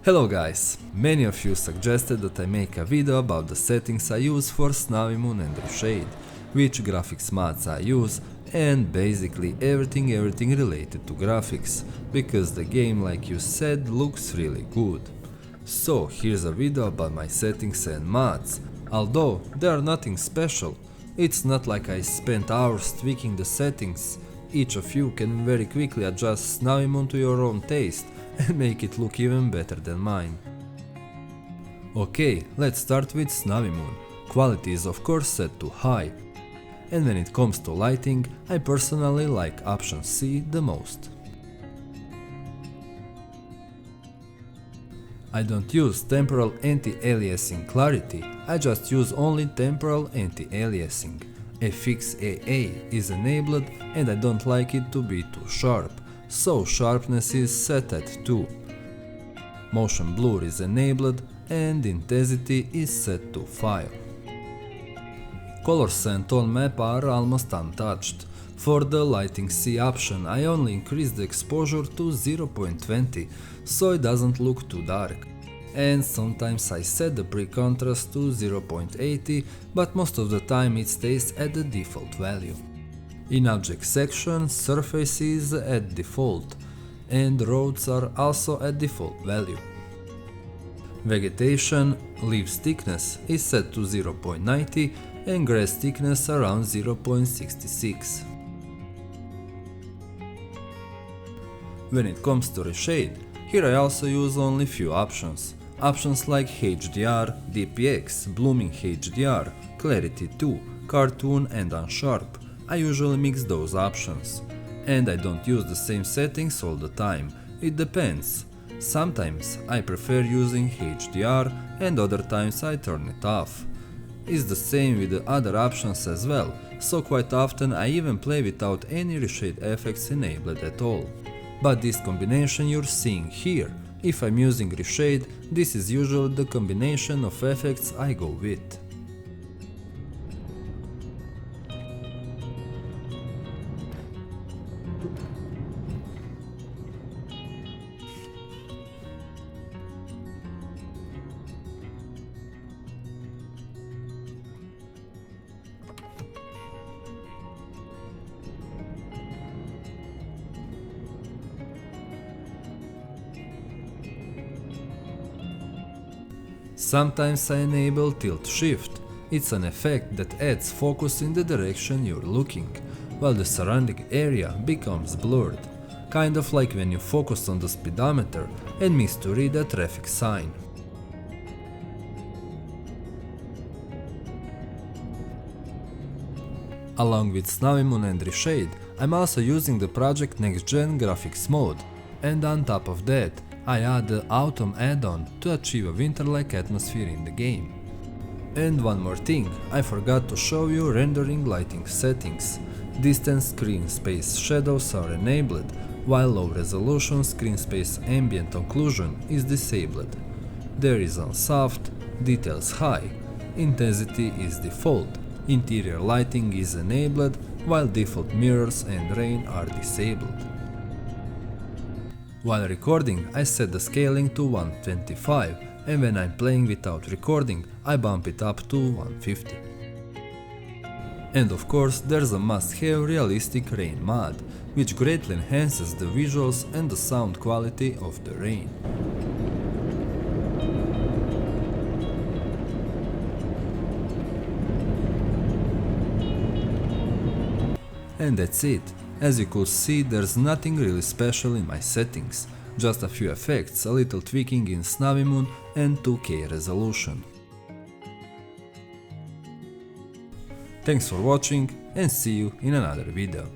Hello guys! Many of you suggested that I make a video about the settings I use for Snowy Moon and ReShade, which graphics mods I use, and basically everything related to graphics, because the game, like you said, looks really good. So here's a video about my settings and mods. Although they are nothing special, it's not like I spent hours tweaking the settings. Each of you can very quickly adjust Snowy Moon to your own taste and make it look even better than mine. Okay, let's start with Snowy Moon. Quality is of course set to high. And when it comes to lighting, I personally like option C the most. I don't use temporal anti-aliasing clarity, I just use only temporal anti-aliasing. FXAA is enabled and I don't like it to be too sharp, so sharpness is set at 2. Motion blur is enabled and intensity is set to 5. Colors and tone map are almost untouched. For the lighting C option I only increase the exposure to 0.20 so it doesn't look too dark. And sometimes I set the pre-contrast to 0.80, but most of the time it stays at the default value. In object section, surface is at default, and roads are also at default value. Vegetation, leaves thickness is set to 0.90 and grass thickness around 0.66. When it comes to ReShade, here I also use only few options. Options like HDR, DPX, Blooming HDR, Clarity 2, Cartoon and Unsharp. I usually mix those options. And I don't use the same settings all the time, it depends. Sometimes I prefer using HDR and other times I turn it off. It's the same with the other options as well, so quite often I even play without any ReShade effects enabled at all. But this combination you're seeing here, if I'm using ReShade, this is usually the combination of effects I go with. Sometimes I enable tilt shift. It's an effect that adds focus in the direction you're looking, while the surrounding area becomes blurred, kind of like when you focus on the speedometer and miss to read a traffic sign. Along with Snowy Moon and ReShade, I'm also using the project Next Gen Graphics mode, and on top of that, I add the Autumn add-on to achieve a winter-like atmosphere in the game. And one more thing, I forgot to show you rendering lighting settings. Distance screen space shadows are enabled, while low resolution screen space ambient occlusion is disabled. There is on soft, details high, intensity is default, interior lighting is enabled, while default mirrors and rain are disabled. While recording, I set the scaling to 125, and when I'm playing without recording, I bump it up to 150. And of course, there's a must-have realistic rain mod, which greatly enhances the visuals and the sound quality of the rain. And that's it. As you could see, there's nothing really special in my settings, just a few effects, a little tweaking in Snowy Moon and 2K resolution. Thanks for watching and see you in another video.